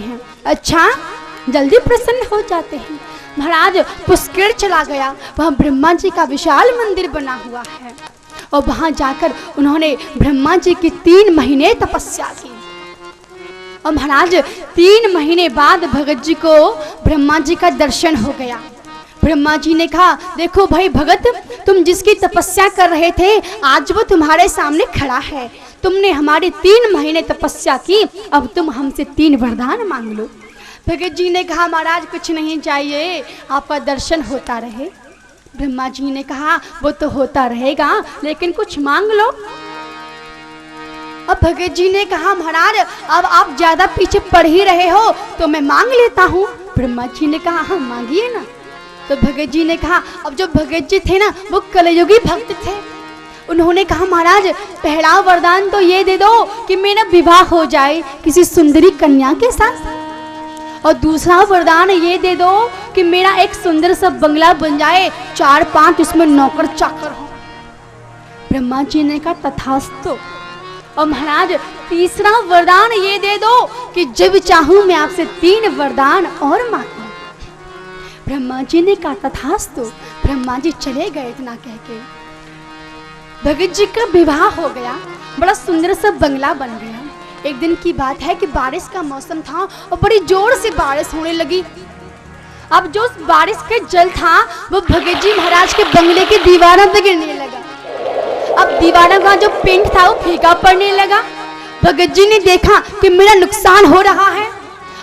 हैं। अच्छा, जल्दी प्रसन्न हो जाते हैं। महाराज पुष्कर चला गया, वहाँ ब्रह्मा जी का विशाल मंदिर बना हुआ है और वहाँ जाकर उन्होंने ब्रह्मा जी की 3 महीने तपस्या की। और महाराज 3 महीने बाद भगत जी को ब्रह्मा जी का दर्शन हो गया। ब्रह्मा जी ने कहा, देखो भाई भगत, तुम जिसकी तपस्या कर रहे थे आज वो तुम्हारे सामने खड़ा है। तुमने हमारी 3 महीने तपस्या की, अब तुम हमसे 3 वरदान मांग लो। भगत जी ने कहा, महाराज कुछ नहीं चाहिए, आपका दर्शन होता रहे। ब्रह्मा जी ने कहा, वो तो होता रहेगा, लेकिन कुछ मांग लो। अब भगत जी ने कहा, महाराज अब आप ज्यादा पीछे पड़ ही रहे हो तो मैं मांग लेता हूँ। ब्रह्मा जी ने कहा, हाँ मांगिए ना। तो भगत जी ने कहा, अब जो भगत जी थे ना वो कलयुगी भक्त थे। उन्होंने कहा, महाराज पहला वरदान तो ये दे दो कि मेरा विवाह हो जाए किसी सुंदरी कन्या के साथ, और दूसरा वरदान ये दे दो कि मेरा एक सुंदर सा बंगला बन जाए, 4-5 उसमें नौकर चाकर हो। ब्रह्मा जी ने कहा, तथास्तु। और महाराज तीसरा वरदान ये दे दो कि जब चाहूं मैं आपसे 3 वरदान और मांगू। ब्रह्मा जी ने कहा, तथास्तु। ब्रह्मा जी चले गए। इतना कह के भगत जी का विवाह हो गया, बड़ा सुंदर सा बंगला बन गया। एक दिन की बात है कि बारिश का मौसम था और बड़ी जोर से बारिश होने लगी। अब जो बारिश का जल था वो भगत जी महाराज के बंगले की दीवारों पर गिरने लगा। अब दीवारों का जो पेंट था वो फीका पड़ने लगा। भगत जी ने देखा कि मेरा नुकसान हो रहा है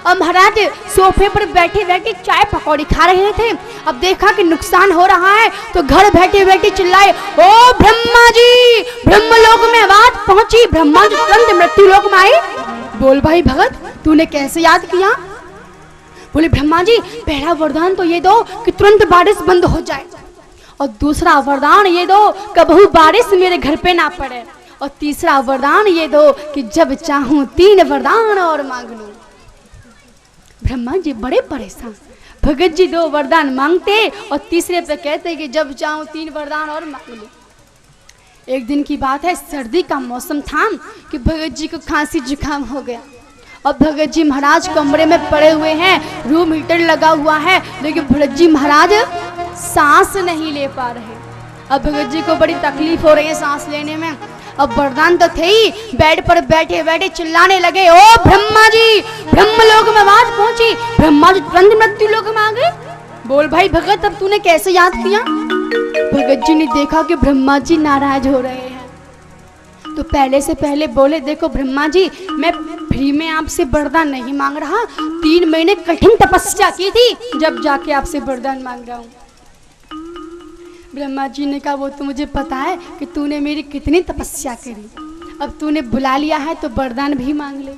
और महाराज सोफे पर बैठे बैठे चाय पकौड़ी खा रहे थे। अब देखा कि नुकसान हो रहा है तो घर बैठे बैठे चिल्लाए, ओ ब्रह्मा जी, ब्रह्मलोक में आवाज पहुंची। ब्रह्मा जी तुरंत मृत्यु लोक में आए। बोल भाई भगत, तूने कैसे याद किया? बोले, ब्रह्मा जी पहला वरदान तो ये दो कि तुरंत बारिश बंद हो जाए, और दूसरा वरदान ये दो कबहू बारिश मेरे घर पे ना पड़े, और तीसरा वरदान ये दो कि जब चाहूं 3 वरदान और मांग लूं। ब्रह्मा जी बड़े परेशान। भगत जी 2 वरदान मांगते और तीसरे पे कहते कि जब चाहूं 3 वरदान और मांग लो। एक दिन की बात है, सर्दी का मौसम था कि भगत जी को खांसी जुकाम हो गया और भगत जी महाराज कमरे में पड़े हुए हैं, रूम हीटर लगा हुआ है, लेकिन भगत जी महाराज सांस नहीं ले पा रहे। अब भगत जी को बड़ी तकलीफ हो रही है सांस लेने में। अब वरदान तो थे ही, बेड पर बैठे बैठे चिल्लाने लगे, ओ ब्रह्मा जी, ब्रह्मलोक में आवाज पहुंची। ब्रह्मा जी तुरंत मृत्यु लोक में आ गए। बोल भाई भगत, अब तूने कैसे याद किया? भगत जी ने देखा कि ब्रह्मा जी नाराज हो रहे हैं, तो पहले से पहले बोले, देखो ब्रह्मा जी, मैं फ्री में आपसे वरदान नहीं मांग रहा, 3 महीने कठिन तपस्या की थी, जब जाके आपसे वरदान मांग रहा हूँ। ब्रह्मा जी ने कहा, वो तो मुझे पता है कि तूने मेरी कितनी तपस्या करी, अब तूने बुला लिया है तो वरदान भी मांग ले।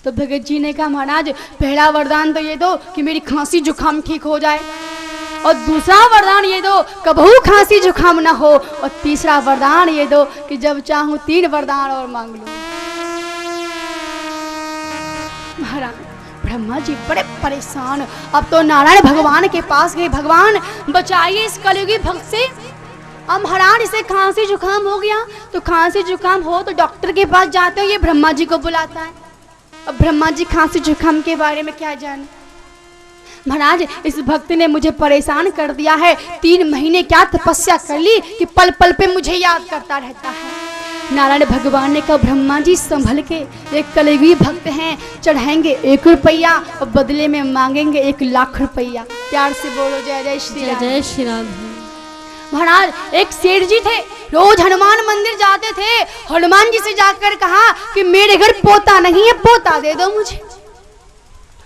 तो भगत जी ने कहा, महाराज पहला वरदान तो ये दो कि मेरी खांसी जुकाम ठीक हो जाए, और दूसरा वरदान ये दो कबहू खांसी जुकाम ना हो, और तीसरा वरदान ये दो कि जब चाहूं 3 वरदान और मांग लो। महाराज ब्रह्मा जी बड़े परेशान। अब तो नारायण भगवान के पास गए, भगवान बचाइए इस कलयुगी भक्त से। अब महाराज इसे खांसी जुकाम हो गया, तो खांसी जुकाम हो तो डॉक्टर के पास जाते हो, ये ब्रह्मा जी को बुलाता है। अब ब्रह्मा जी खांसी जुकाम के बारे में क्या जाने। महाराज इस भक्त ने मुझे परेशान कर दिया है, 3 महीने क्या तपस्या कर ली कि पल पल पे मुझे याद करता रहता है। नारायण भगवान ने कहा, ब्रह्मा जी संभल के, एक कलयुगी भक्त हैं, चढ़ाएंगे 1 रुपया और बदले में मांगेंगे 1 लाख रुपया। प्यार से बोलो जय जय श्री राम। जय श्री राम। महाराज एक सेठ जी थे, रोज हनुमान मंदिर जाते थे। हनुमान जी से जाकर कहा कि मेरे घर पोता नहीं है, पोता दे दो मुझे।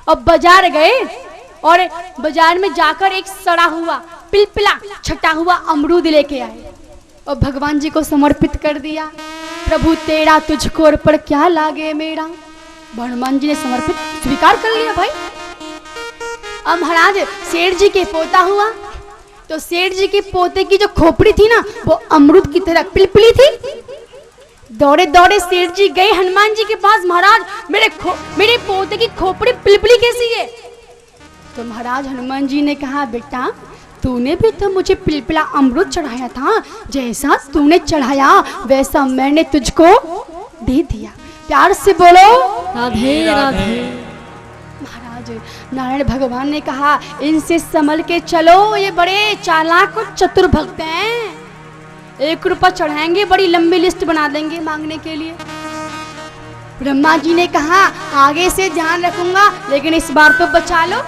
अब बाजार गए और बाजार में जाकर एक सड़ा हुआ पिलपिला छटा हुआ अमरूद लेके आए और भगवान जी को समर्पित कर दिया। प्रभु तेरा तुझको अर्पण क्या लागे मेरा। हनुमान जी ने समर्पित स्वीकार कर लिया भाई। अब महाराज सेठ जी के पोता हुआ, तो सेठ जी के पोते की जो खोपड़ी थी ना वो अमरूद की तरह पिलपिली थी। दौड़े दौड़े सेठ जी गए हनुमान जी के पास, महाराज मेरे पोते की खोपड़ी पिलपिली कैसी है? तो महाराज हनुमान जी ने कहा, बेटा तूने भी तो मुझे पिलपिला अमरूद चढ़ाया था, जैसा तूने चढ़ाया वैसा मैंने तुझको दे दिया। प्यार से बोलो राधे राधे। महाराज नारायण भगवान ने कहा इनसे संभल के चलो, ये बड़े चालाक और चतुर भक्त हैं। 1 रुपया चढ़ाएंगे, बड़ी लंबी लिस्ट बना देंगे मांगने के लिए। ब्रह्मा जी ने कहा आगे से ध्यान रखूंगा, लेकिन इस बार तो बचा लो।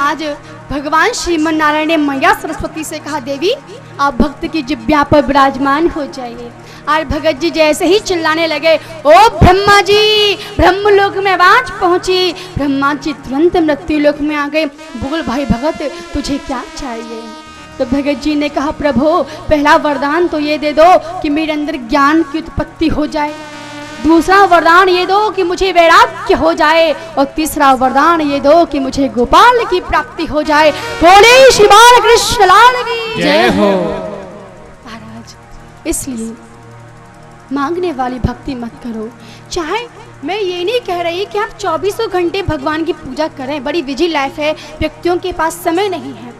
आज भगवान श्रीमन नारायण ने मैया सरस्वती से कहा देवी आप भक्त की जिब्या पर विराजमान हो जाइए। और भगत जी जैसे ही चिल्लाने लगे ओ ब्रह्मा जी, ब्रह्मलोक में आवाज पहुंची। ब्रह्मा जी तुरंत मृत्यु लोक में आ गए। बोल भाई भगत तुझे क्या चाहिए? तो भगत जी ने कहा प्रभु पहला वरदान तो ये दे दो कि मेरे अंदर ज्ञान की उत्पत्ति हो जाए, दूसरा वरदान ये दो कि मुझे वैराग्य हो जाए, और तीसरा वरदान ये दो कि मुझे गोपाल की प्राप्ति हो जाए। बोले श्री बाल कृष्ण लाल की जय हो। महाराज इसलिए मांगने वाली भक्ति मत करो। चाहे मैं ये नहीं कह रही कि आप 24 घंटे भगवान की पूजा करें, बड़ी बिजी लाइफ है, व्यक्तियों के पास समय नहीं है।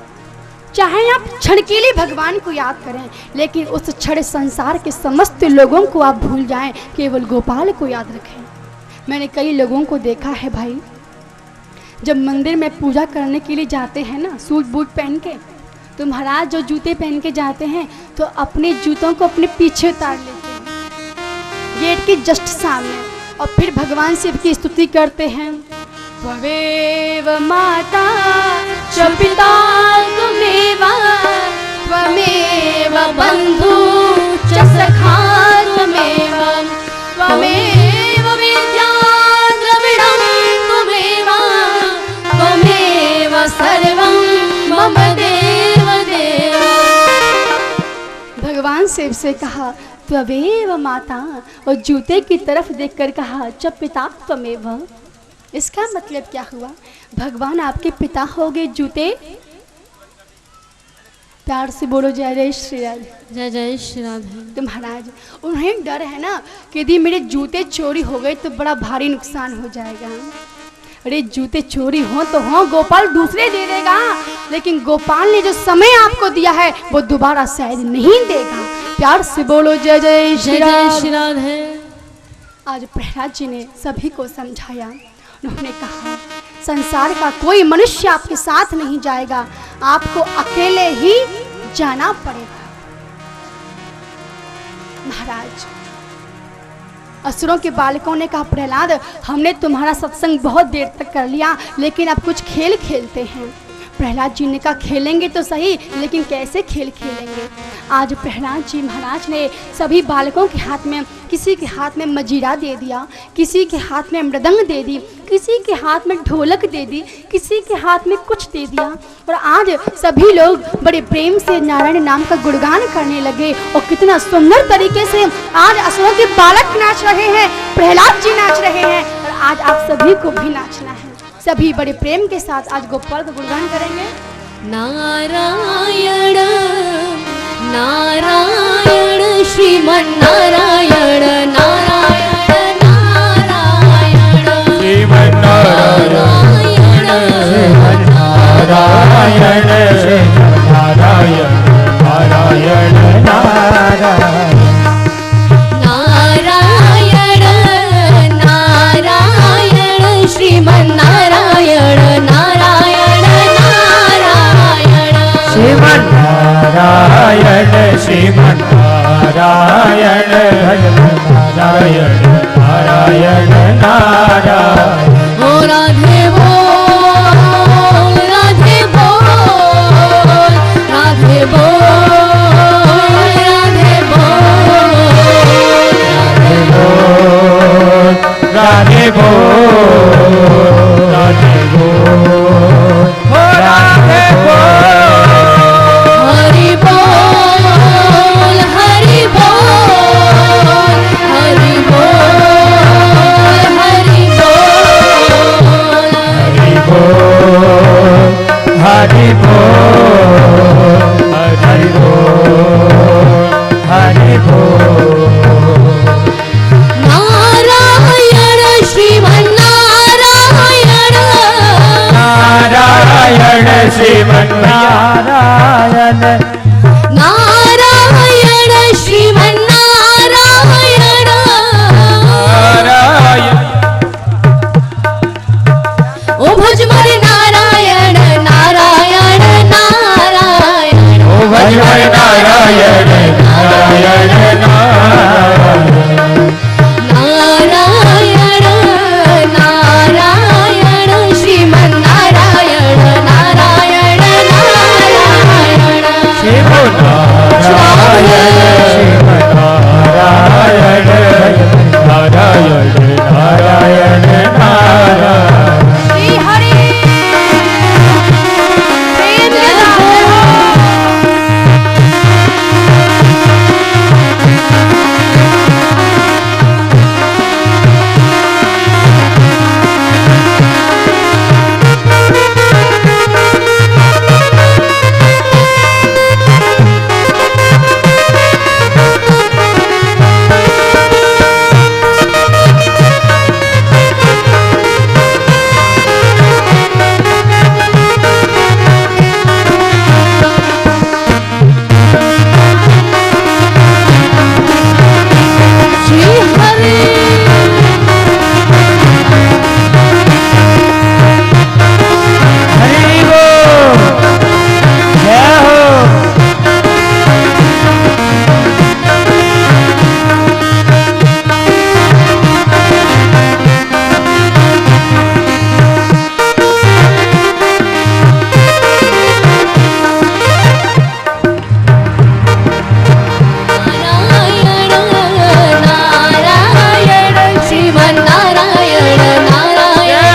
चाहे आप क्षण के लिए भगवान को याद करें, लेकिन उस क्षण संसार के समस्त लोगों को आप भूल जाएं, केवल गोपाल को याद रखें। मैंने कई लोगों को देखा है भाई, जब मंदिर में पूजा करने के लिए जाते हैं ना सूट बूट पहन के, तो महाराज जो जूते पहन के जाते हैं तो अपने जूतों को अपने पीछे उतार लेते हैं गेट के जस्ट सामने, और फिर भगवान शिव की स्तुति करते हैं। त्वमेव माता च पिता त्वमेव, त्वमेव बंधु च सखा त्वमेव, त्वमेव विद्या द्रविणं त्वमेव, त्वमेव सर्वं मम देव देव। भगवान शिव से कहा त्वमेव माता, और जूते की तरफ देखकर कहा च पिता त्वमेव। इसका मतलब क्या हुआ? भगवान आपके पिता हो गए जूते। प्यार से बोलो जय जय श्री राधे। जय जय श्री राधे। तो महाराज उन्हें डर है ना कि यदि मेरे जूते चोरी हो गए तो बड़ा भारी नुकसान हो जाएगा। अरे जूते चोरी हो तो हो, गोपाल दूसरे दे देगा, लेकिन गोपाल ने जो समय आपको दिया है वो दोबारा शायद नहीं देगा। प्यार से बोलो जय जय श्री राधे। आज प्रहलाद जी ने सभी को समझाया। उन्होंने कहा संसार का कोई मनुष्य आपके साथ नहीं जाएगा, आपको अकेले ही जाना पड़ेगा। महाराज असुरों के बालकों ने कहा प्रहलाद हमने तुम्हारा सत्संग बहुत देर तक कर लिया, लेकिन अब कुछ खेल खेलते हैं। प्रहलाद जी ने कहा खेलेंगे तो सही, लेकिन कैसे खेल खेलेंगे? आज प्रहलाद जी महाराज ने सभी बालकों के हाथ में, किसी के हाथ में मजीरा दे दिया, किसी के हाथ में मृदंग दे दी, किसी के हाथ में ढोलक दे दी, किसी के हाथ में कुछ दे दिया, और आज सभी लोग बड़े प्रेम से नारायण नाम का गुणगान करने लगे। और कितना सुंदर तरीके से आज असुरों के बालक नाच रहे हैं, प्रहलाद जी नाच रहे हैं, और आज आप सभी को भी नाचना है। सभी बड़े प्रेम के साथ आज गोपाल का गुणगान करेंगे। नारायण नारायण श्रीमन नारायण नारायण नारायण श्रीमन नारायण श्रीमन नारायण श्रीमन नारायण नारायण नारायण नारायण नारायण श्रीमन नारायण नारायण नारायण श्रीमन नारायण श्रीमन नारायण नारायण नारायण नारायण। ओ राधे बोल राधे बोल राधे बोल राधे बोल राधे बोल राधे बोल राधे बोल हरि बोल हरि बोल हरि बोल हरि बोल हरि बोल हरि बोल हरि बोल। नारायण श्रीमन नारायण श्रीमन नारायण नारायण नारायण नारायण श्रीमन नारायण नारायण नारायण श्रीमन नारायण श्रीमन नारायण नारायण नारायण नारायण श्री हरि प्रेम से गाते हो। श्री हरि हरि बोल जय हो नारायण नारायण श्रीमन नारायण नारायण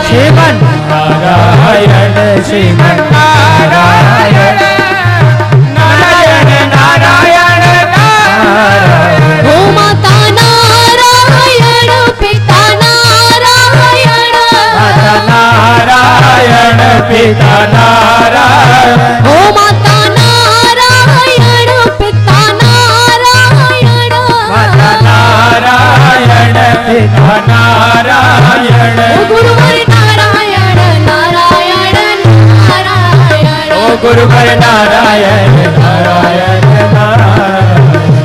श्रीमन नारायण श्रीमन नारायण नारायण नारायण नारायण ओ माता नारायण पिता नारायण माता नारायण पिता नारायण ओ माता नारायण पिता नारायण माता नारायण पिता नारायण ओ गुरुवर नारायण नारायण नारायण ओ गुरुवर नारायण नारायण नारायण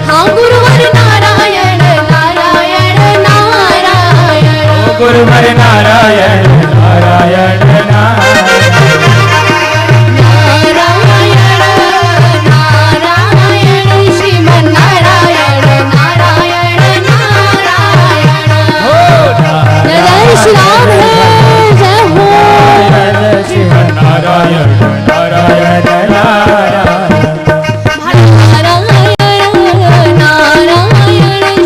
हाँ गुरुवर नारायण नारायण नारायण ओ गुरुवर नारायण नारायण नारायण नारायण नारायण श्रीमन नारायण नारायण नारायण हो जय श्री राम है जय हो नारायण श्रीमन नारायण नारायण नारायण नारायण नारायण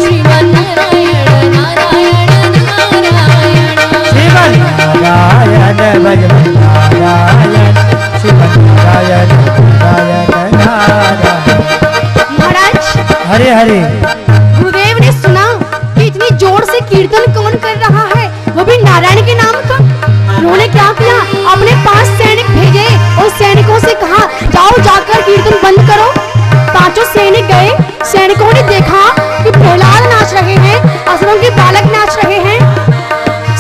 श्रीमन नारायण नारायण नारायण श्रीमन नारायण भगवान नारायण श्रीमन नारायण नारायण नारायण महाराज हरे हरे गुरुदेव ने सुना कि इतनी जोर से कीर्तन कौन कर रहा है, वो भी नारायण के नाम का। उन्होंने क्या किया, अपने 5 सैनिक भेजे और सैनिकों से कहा जाओ जाकर कीर्तन बंद करो। 5 सैनिक गए। सैनिकों ने देखा कि प्रहलाद नाच रहे हैं, असुरों के बालक नाच रहे हैं।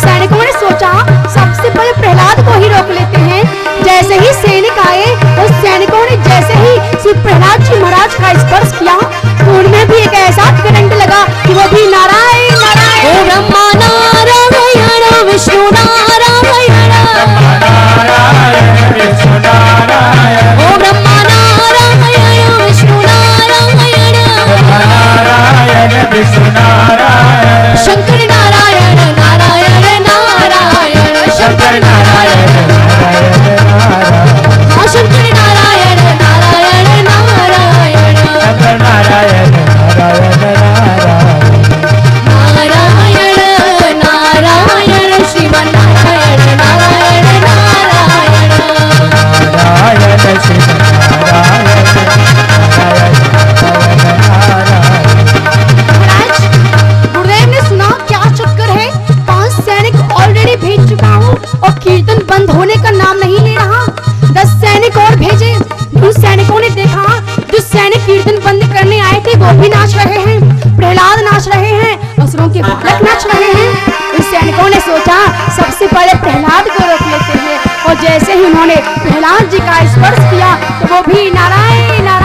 सैनिकों ने सोचा सबसे पहले प्रहलाद को ही रोक लेते हैं। जैसे ही सैनिक आए और सैनिकों ने जैसे ही श्री प्रहलाद जी महाराज का स्पर्श किया तो उनमें भी एक ऐसा करंट लगा कि वो भी नारायण ओ नारायण ब्रह्मा नारायण विष्णु नारायण नारायण विष्णु नारायण ओ ब्रह्मा नारायण विष्णु नारायण नारायण विष्णु नारायण शंकर नारायण नारायण नारायण शंकर नारायण नारायण नारायण हाँ शंकर नारायण नारायण नारायण शंकर नारायण नारायण नारायण नारायण नारायण श्रीमन नारायण नारायण नारायण नारायण श्रीमन नारायण नारायण नारायण महाराज गुरुदेव ने सुना क्या चक्कर है, 5 सैनिक ऑलरेडी भेज चुका हूँ और कीर्तन बंद होने का नाम नहीं ले रहा। 10 सैनिक और भेजे। उन सैनिकों ने देखा जो सैनिक कीर्तन बंद करने आए थे वो भी नाच रहे हैं, प्रहलाद नाच रहे हैं, असुरों के बालक नाच रहे हैं। उन सैनिकों ने सोचा सबसे पहले प्रहलाद को रोक लेते हैं और जैसे ही उन्होंने प्रहलाद जी का स्पर्श किया तो वो भी नारायण नारायण